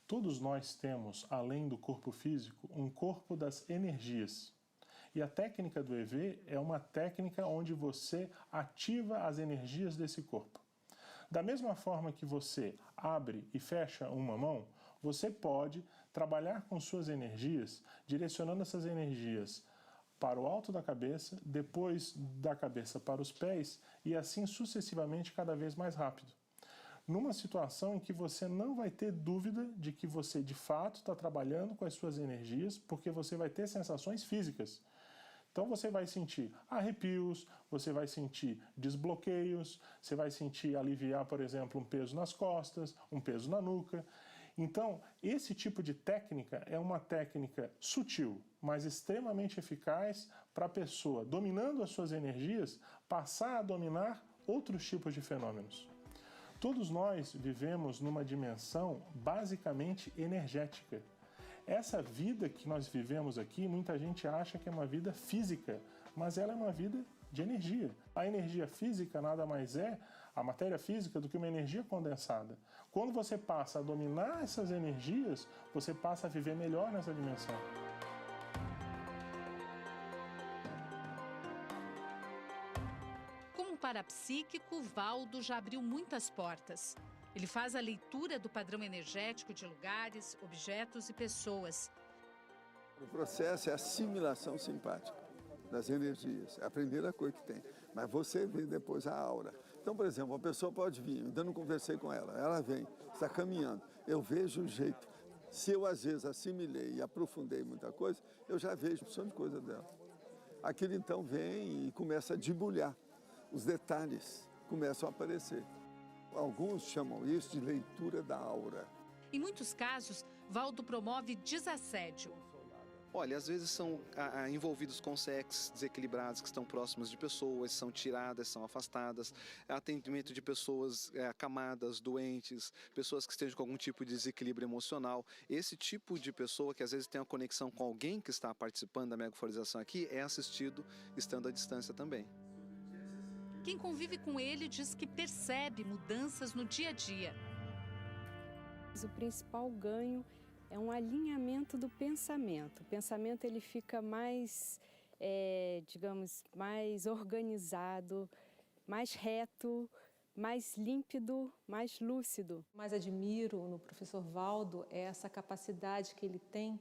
Todos nós temos, além do corpo físico, um corpo das energias. E a técnica do EV é uma técnica onde você ativa as energias desse corpo. Da mesma forma que você abre e fecha uma mão, você pode trabalhar com suas energias, direcionando essas energias para o alto da cabeça, depois da cabeça para os pés e assim sucessivamente cada vez mais rápido. Numa situação em que você não vai ter dúvida de que você de fato está trabalhando com as suas energias, porque você vai ter sensações físicas. Então você vai sentir arrepios, você vai sentir desbloqueios, você vai sentir aliviar, por exemplo, um peso nas costas, um peso na nuca. Então, esse tipo de técnica é uma técnica sutil, mas extremamente eficaz para a pessoa, dominando as suas energias, passar a dominar outros tipos de fenômenos. Todos nós vivemos numa dimensão basicamente energética. Essa vida que nós vivemos aqui, muita gente acha que é uma vida física, mas ela é uma vida de energia. A energia física nada mais é a matéria física do que uma energia condensada. Quando você passa a dominar essas energias, você passa a viver melhor nessa dimensão. Como parapsíquico, Valdo já abriu muitas portas. Ele faz a leitura do padrão energético de lugares, objetos e pessoas. O processo é a assimilação simpática das energias, é a primeira coisa que tem. Mas você vê depois a aura. Então, por exemplo, uma pessoa pode vir, ainda não conversei com ela, ela vem, está caminhando, eu vejo o jeito. Se eu, às vezes, assimilei e aprofundei muita coisa, eu já vejo a opção de coisa dela. Aquilo, então, vem e começa a debulhar. Os detalhes começam a aparecer. Alguns chamam isso de leitura da aura. Em muitos casos, Valdo promove desassédio. Olha, às vezes são envolvidos com sexos desequilibrados que estão próximos de pessoas, são tiradas, são afastadas, atendimento de pessoas acamadas, doentes, pessoas que estejam com algum tipo de desequilíbrio emocional. Esse tipo de pessoa que às vezes tem uma conexão com alguém que está participando da megaforização aqui é assistido estando à distância também. Quem convive com ele diz que percebe mudanças no dia a dia. O principal ganho é um alinhamento do pensamento. O pensamento ele fica mais, digamos, mais organizado, mais reto, mais límpido, mais lúcido. O que mais admiro no professor Valdo é essa capacidade que ele tem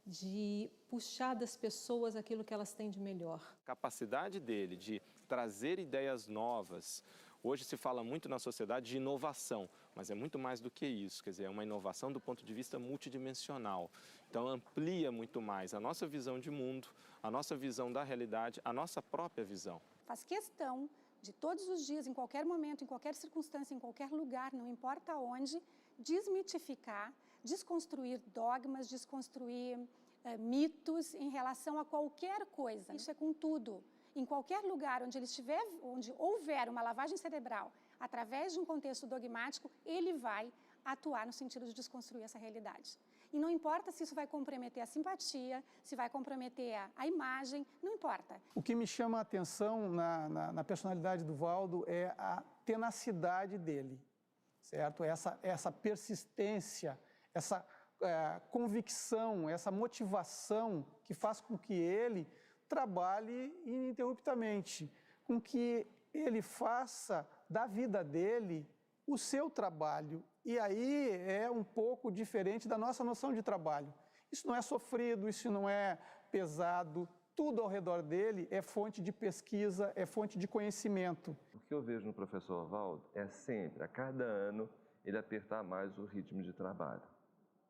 de puxar das pessoas aquilo que elas têm de melhor. A capacidade dele de trazer ideias novas. Hoje se fala muito na sociedade de inovação, mas é muito mais do que isso, quer dizer, é uma inovação do ponto de vista multidimensional. Então amplia muito mais a nossa visão de mundo, a nossa visão da realidade, a nossa própria visão. Faz questão de todos os dias, em qualquer momento, em qualquer circunstância, em qualquer lugar, não importa onde, desmitificar, desconstruir dogmas, desconstruir mitos em relação a qualquer coisa. Isso é com tudo. Em qualquer lugar onde houver uma lavagem cerebral, através de um contexto dogmático, ele vai atuar no sentido de desconstruir essa realidade. E não importa se isso vai comprometer a simpatia, se vai comprometer a imagem, não importa. O que me chama a atenção na personalidade do Valdo é a tenacidade dele, certo? Essa persistência, essa convicção, essa motivação que faz com que ele trabalhe ininterruptamente, com que ele faça da vida dele o seu trabalho. E aí é um pouco diferente da nossa noção de trabalho. Isso não é sofrido, isso não é pesado. Tudo ao redor dele é fonte de pesquisa, é fonte de conhecimento. O que eu vejo no professor Valdo é sempre, a cada ano, ele apertar mais o ritmo de trabalho.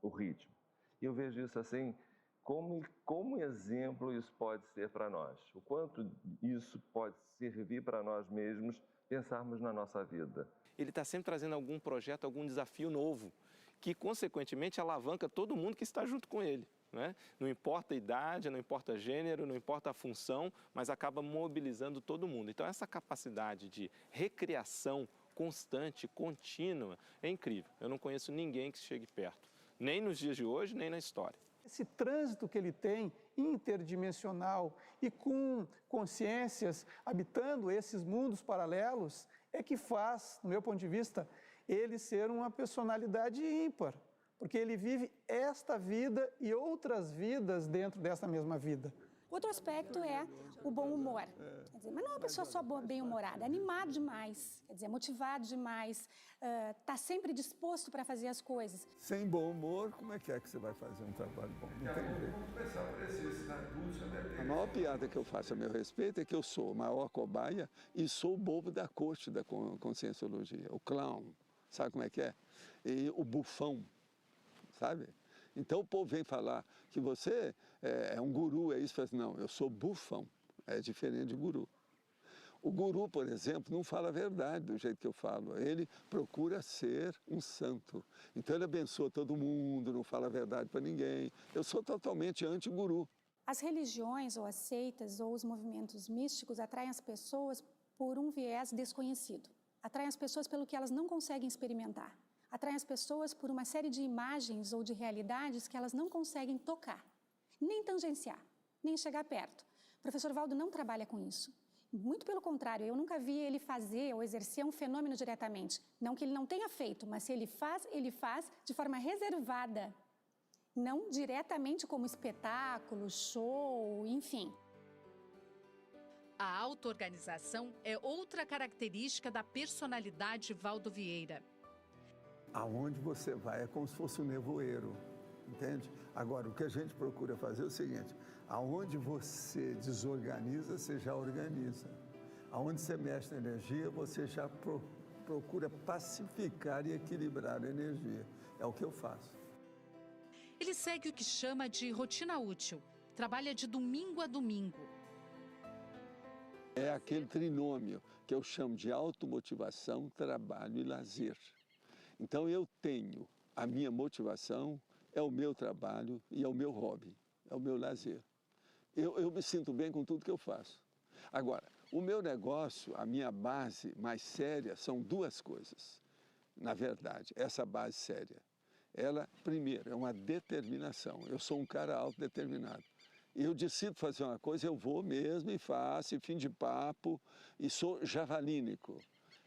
O ritmo. E eu vejo isso assim, como exemplo isso pode ser para nós. O quanto isso pode servir para nós mesmos pensarmos na nossa vida. Ele está sempre trazendo algum projeto, algum desafio novo, que consequentemente alavanca todo mundo que está junto com ele. Né? Não importa a idade, não importa gênero, não importa a função, mas acaba mobilizando todo mundo. Então essa capacidade de recriação constante, contínua, é incrível. Eu não conheço ninguém que chegue perto, nem nos dias de hoje, nem na história. Esse trânsito que ele tem, interdimensional e com consciências habitando esses mundos paralelos, é que faz, no meu ponto de vista, ele ser uma personalidade ímpar. Porque ele vive esta vida e outras vidas dentro dessa mesma vida. Outro aspecto é o bom humor. Quer dizer, mas não é uma pessoa só bem-humorada, é animado demais, quer dizer, motivado demais, está sempre disposto para fazer as coisas. Sem bom humor, como é que você vai fazer um trabalho bom? Não tem jeito. A maior piada que eu faço a meu respeito é que eu sou a maior cobaia e sou o bobo da corte da conscienciologia, o clown, sabe como é que é? E o bufão, sabe? Então o povo vem falar que você é um guru, é isso, não, eu sou bufão, é diferente de guru. O guru, por exemplo, não fala a verdade do jeito que eu falo, ele procura ser um santo. Então ele abençoa todo mundo, não fala a verdade para ninguém. Eu sou totalmente anti-guru. As religiões ou as seitas ou os movimentos místicos atraem as pessoas por um viés desconhecido. Atraem as pessoas pelo que elas não conseguem experimentar. Atraem as pessoas por uma série de imagens ou de realidades que elas não conseguem tocar, nem tangenciar, nem chegar perto. O professor Valdo não trabalha com isso. Muito pelo contrário, eu nunca vi ele fazer ou exercer um fenômeno diretamente. Não que ele não tenha feito, mas se ele faz de forma reservada. Não diretamente como espetáculo, show, enfim. A auto-organização é outra característica da personalidade Valdo Vieira. Aonde você vai é como se fosse um nevoeiro, entende? Agora, o que a gente procura fazer é o seguinte, aonde você desorganiza, você já organiza. Aonde você mexe na energia, você já procura pacificar e equilibrar a energia. É o que eu faço. Ele segue o que chama de rotina útil. Trabalha de domingo a domingo. É aquele trinômio que eu chamo de automotivação, trabalho e lazer. Então eu tenho a minha motivação, é o meu trabalho e é o meu hobby, é o meu lazer. Eu me sinto bem com tudo que eu faço. Agora, o meu negócio, a minha base mais séria são duas coisas. Na verdade, essa base séria, ela, primeiro, é uma determinação. Eu sou um cara autodeterminado. Eu decido fazer uma coisa, eu vou mesmo e faço, e fim de papo, e sou javalínico.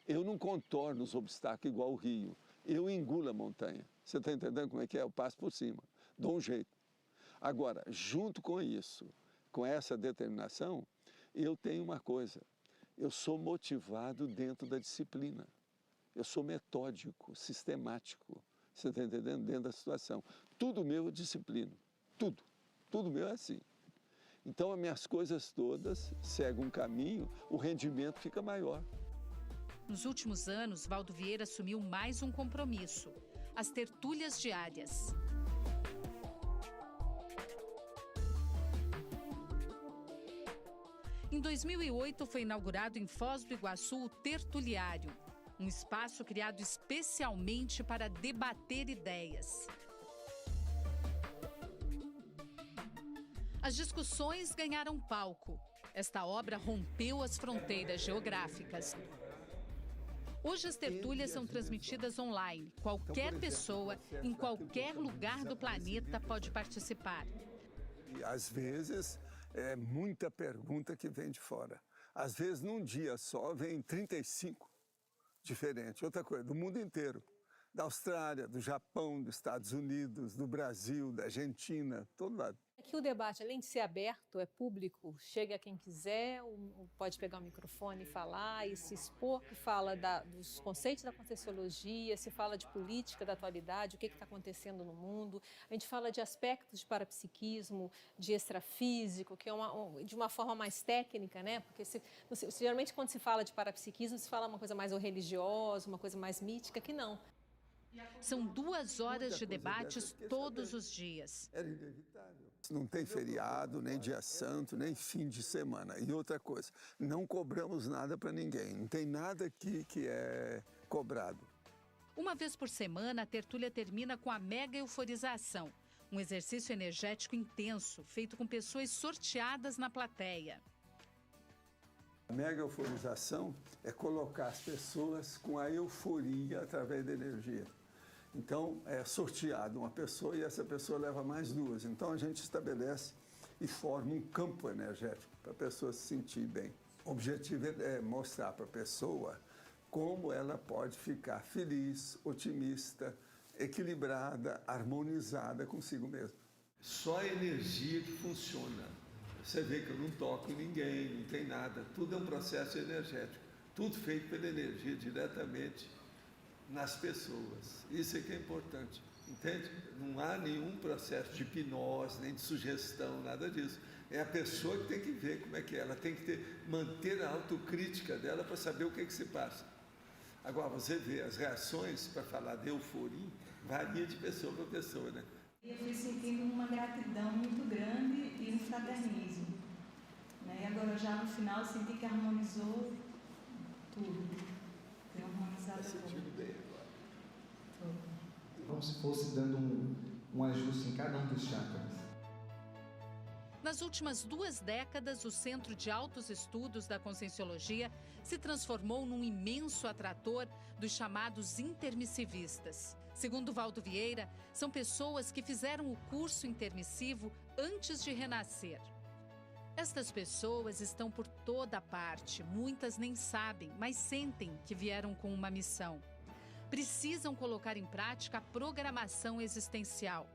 Eu não contorno os obstáculos igual o rio. Eu engulo a montanha. Você está entendendo como é que é? Eu passo por cima, dou um jeito. Agora, junto com isso, com essa determinação, eu tenho uma coisa. Eu sou motivado dentro da disciplina. Eu sou metódico, sistemático. Você está entendendo? Dentro da situação. Tudo meu é disciplina. Tudo. Tudo meu é assim. Então, as minhas coisas todas seguem um caminho, o rendimento fica maior. Nos últimos anos, Valdo Vieira assumiu mais um compromisso: as tertúlias diárias. Em 2008, foi inaugurado em Foz do Iguaçu o Tertuliário, um espaço criado especialmente para debater ideias. As discussões ganharam palco. Esta obra rompeu as fronteiras geográficas. Hoje as tertúlias são transmitidas online. Qualquer pessoa, em qualquer lugar do planeta, pode participar. E às vezes é muita pergunta que vem de fora. Às vezes num dia só vem 35 diferentes. Outra coisa, do mundo inteiro. Da Austrália, do Japão, dos Estados Unidos, do Brasil, da Argentina, todo lado. Aqui o debate, além de ser aberto, é público, chega quem quiser, pode pegar o microfone e falar e se expor, que fala dos conceitos da Conscienciologia, se fala de política da atualidade, o que está acontecendo no mundo. A gente fala de aspectos de parapsiquismo, de extrafísico, que é de uma forma mais técnica, né? Porque geralmente quando se fala de parapsiquismo, se fala uma coisa mais religiosa, uma coisa mais mítica, que não. São 2 horas de debates todos os dias. Era inevitável. Não tem feriado, nem dia santo, nem fim de semana. E outra coisa, não cobramos nada para ninguém. Não tem nada aqui que é cobrado. Uma vez por semana, a tertúlia termina com a mega euforização. Um exercício energético intenso, feito com pessoas sorteadas na plateia. A mega euforização é colocar as pessoas com a euforia através da energia. Então, é sorteado uma pessoa e essa pessoa leva mais 2. Então, a gente estabelece e forma um campo energético para a pessoa se sentir bem. O objetivo é mostrar para a pessoa como ela pode ficar feliz, otimista, equilibrada, harmonizada consigo mesma. Só a energia que funciona. Você vê que eu não toco em ninguém, não tem nada. Tudo é um processo energético. Tudo feito pela energia diretamente nas pessoas. Isso é que é importante, entende? Não há nenhum processo de hipnose, nem de sugestão, nada disso. É a pessoa que tem que ver como é que é. Ela tem que manter a autocrítica dela para saber o que é que se passa. Agora, você vê, as reações, para falar de euforia, varia de pessoa para pessoa, né? Eu fui sentindo uma gratidão muito grande e um fraternismo. Né? E agora, já no final, eu senti que harmonizou tudo. Sentindo bem agora. Como se fosse dando um ajuste em cada um dos chakras. Nas últimas 2 décadas, o Centro de Altos Estudos da Conscienciologia se transformou num imenso atrator dos chamados intermissivistas. Segundo Valdo Vieira, são pessoas que fizeram o curso intermissivo antes de renascer. Estas pessoas estão por toda parte, muitas nem sabem, mas sentem que vieram com uma missão. Precisam colocar em prática a programação existencial.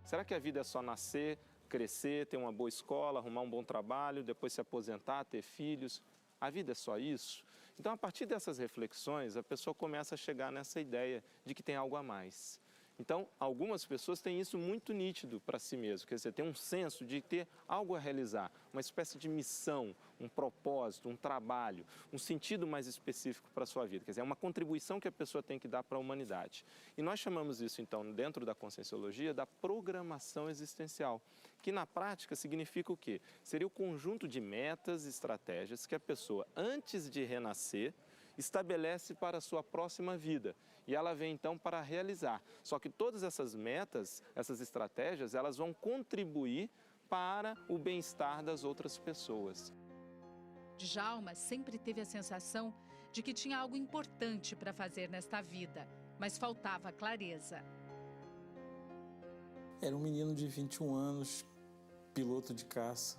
Será que a vida é só nascer, crescer, ter uma boa escola, arrumar um bom trabalho, depois se aposentar, ter filhos? A vida é só isso? Então, a partir dessas reflexões, a pessoa começa a chegar nessa ideia de que tem algo a mais. Então, algumas pessoas têm isso muito nítido para si mesmo, quer dizer, tem um senso de ter algo a realizar, uma espécie de missão, um propósito, um trabalho, um sentido mais específico para a sua vida, quer dizer, é uma contribuição que a pessoa tem que dar para a humanidade. E nós chamamos isso, então, dentro da Conscienciologia, da programação existencial, que na prática significa o quê? Seria o conjunto de metas e estratégias que a pessoa, antes de renascer, estabelece para a sua próxima vida. E ela vem então para realizar. Só que todas essas metas, essas estratégias, elas vão contribuir para o bem-estar das outras pessoas. Djalma sempre teve a sensação de que tinha algo importante para fazer nesta vida, mas faltava clareza. Era um menino de 21 anos, piloto de caça.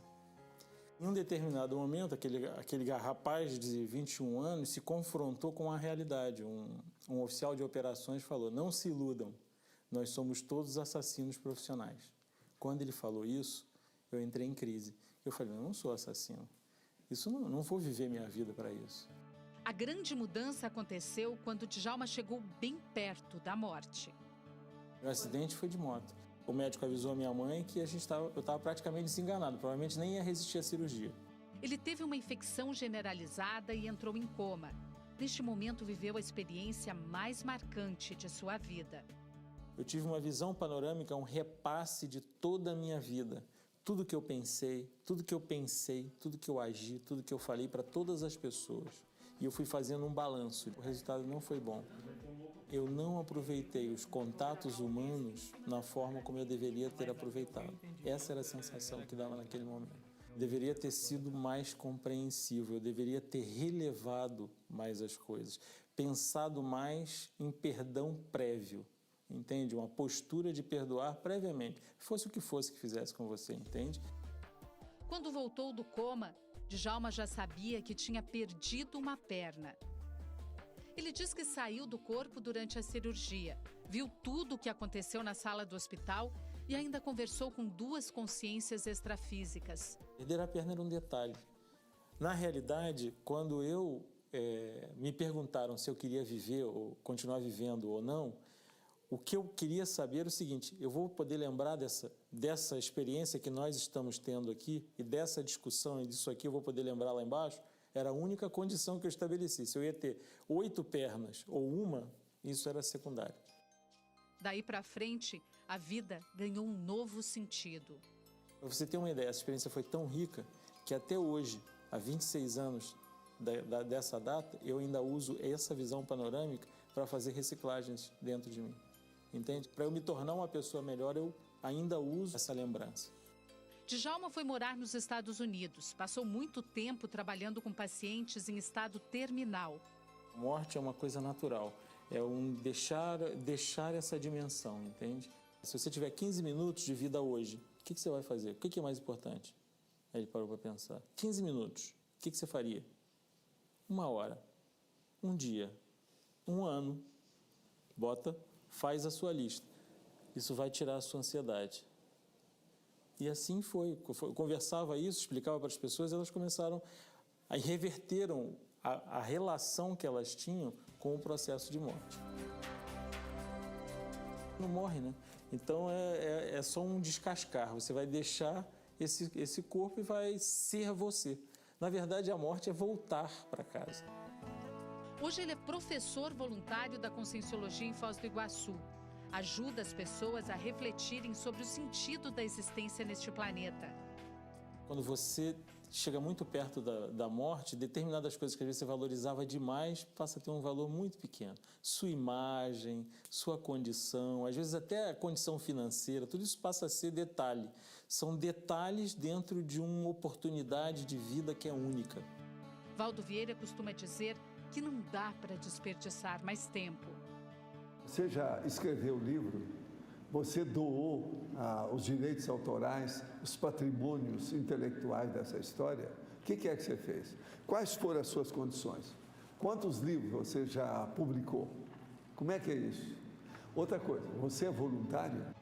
Em um determinado momento, aquele rapaz de 21 anos se confrontou com a realidade. Um oficial de operações falou: não se iludam, nós somos todos assassinos profissionais. Quando ele falou isso, eu entrei em crise. Eu falei: eu não sou assassino, não vou viver minha vida para isso. A grande mudança aconteceu quando Djalma chegou bem perto da morte. O acidente foi de moto. O médico avisou a minha mãe que eu estava praticamente desenganado, provavelmente nem ia resistir à cirurgia. Ele teve uma infecção generalizada e entrou em coma. Neste momento, viveu a experiência mais marcante de sua vida. Eu tive uma visão panorâmica, um repasse de toda a minha vida. Tudo que eu pensei, tudo que eu agi, tudo que eu falei para todas as pessoas. E eu fui fazendo um balanço. O resultado não foi bom. Eu não aproveitei os contatos humanos na forma como eu deveria ter aproveitado. Essa era a sensação que dava naquele momento. Deveria ter sido mais compreensivo, eu deveria ter relevado mais as coisas, pensado mais em perdão prévio, entende? Uma postura de perdoar previamente, fosse o que fosse que fizesse com você, entende? Quando voltou do coma, Djalma já sabia que tinha perdido uma perna. Ele diz que saiu do corpo durante a cirurgia, viu tudo o que aconteceu na sala do hospital e ainda conversou com 2 consciências extrafísicas. Perder a perna era um detalhe. Na realidade, quando me perguntaram se eu queria viver ou continuar vivendo ou não, o que eu queria saber era o seguinte: eu vou poder lembrar dessa experiência que nós estamos tendo aqui e dessa discussão e disso aqui eu vou poder lembrar lá embaixo? Era a única condição que eu estabeleci. Se eu ia ter 8 pernas ou uma, isso era secundário. Daí para frente, a vida ganhou um novo sentido. Para você ter uma ideia, essa experiência foi tão rica que até hoje, há 26 anos dessa data, eu ainda uso essa visão panorâmica para fazer reciclagens dentro de mim. Entende? Para eu me tornar uma pessoa melhor, eu ainda uso essa lembrança. Djalma foi morar nos Estados Unidos. Passou muito tempo trabalhando com pacientes em estado terminal. A morte é uma coisa natural. É deixar essa dimensão, entende? Se você tiver 15 minutos de vida hoje, o que você vai fazer? O que é mais importante? Aí ele parou para pensar. 15 minutos, o que você faria? 1 hora, 1 dia, 1 ano. Faz a sua lista. Isso vai tirar a sua ansiedade. E assim foi. Eu conversava isso, explicava para as pessoas, elas começaram a reverteram a relação que elas tinham com o processo de morte. Não morre, né? Então é só um descascar. Você vai deixar esse corpo e vai ser você. Na verdade, a morte é voltar para casa. Hoje ele é professor voluntário da Conscienciologia em Foz do Iguaçu. Ajuda as pessoas a refletirem sobre o sentido da existência neste planeta. Quando você chega muito perto da morte, determinadas coisas que às vezes você valorizava demais passa a ter um valor muito pequeno. Sua imagem, sua condição, às vezes até a condição financeira, tudo isso passa a ser detalhe. São detalhes dentro de uma oportunidade de vida que é única. Valdo Vieira costuma dizer que não dá para desperdiçar mais tempo. Você já escreveu o livro? Você doou os direitos autorais, os patrimônios intelectuais dessa história? O que é que você fez? Quais foram as suas condições? Quantos livros você já publicou? Como é que é isso? Outra coisa, você é voluntário?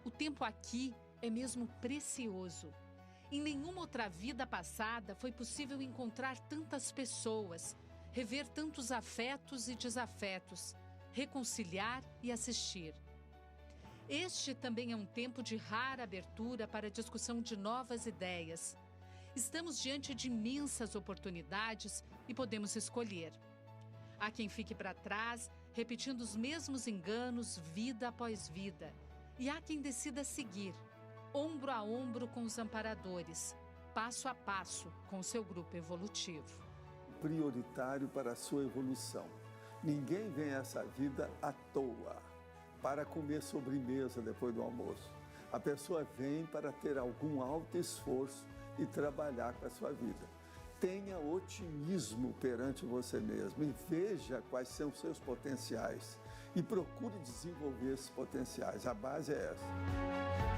O tempo aqui é mesmo precioso. Em nenhuma outra vida passada foi possível encontrar tantas pessoas, rever tantos afetos e desafetos, reconciliar e assistir. Este também é um tempo de rara abertura para a discussão de novas ideias. Estamos diante de imensas oportunidades e podemos escolher. Há quem fique para trás, repetindo os mesmos enganos vida após vida. E há quem decida seguir, ombro a ombro com os amparadores, passo a passo com seu grupo evolutivo. Prioritário para a sua evolução. Ninguém vem a essa vida à toa, para comer sobremesa depois do almoço. A pessoa vem para ter algum alto esforço e trabalhar com a sua vida. Tenha otimismo perante você mesmo e veja quais são os seus potenciais. E procure desenvolver esses potenciais. A base é essa.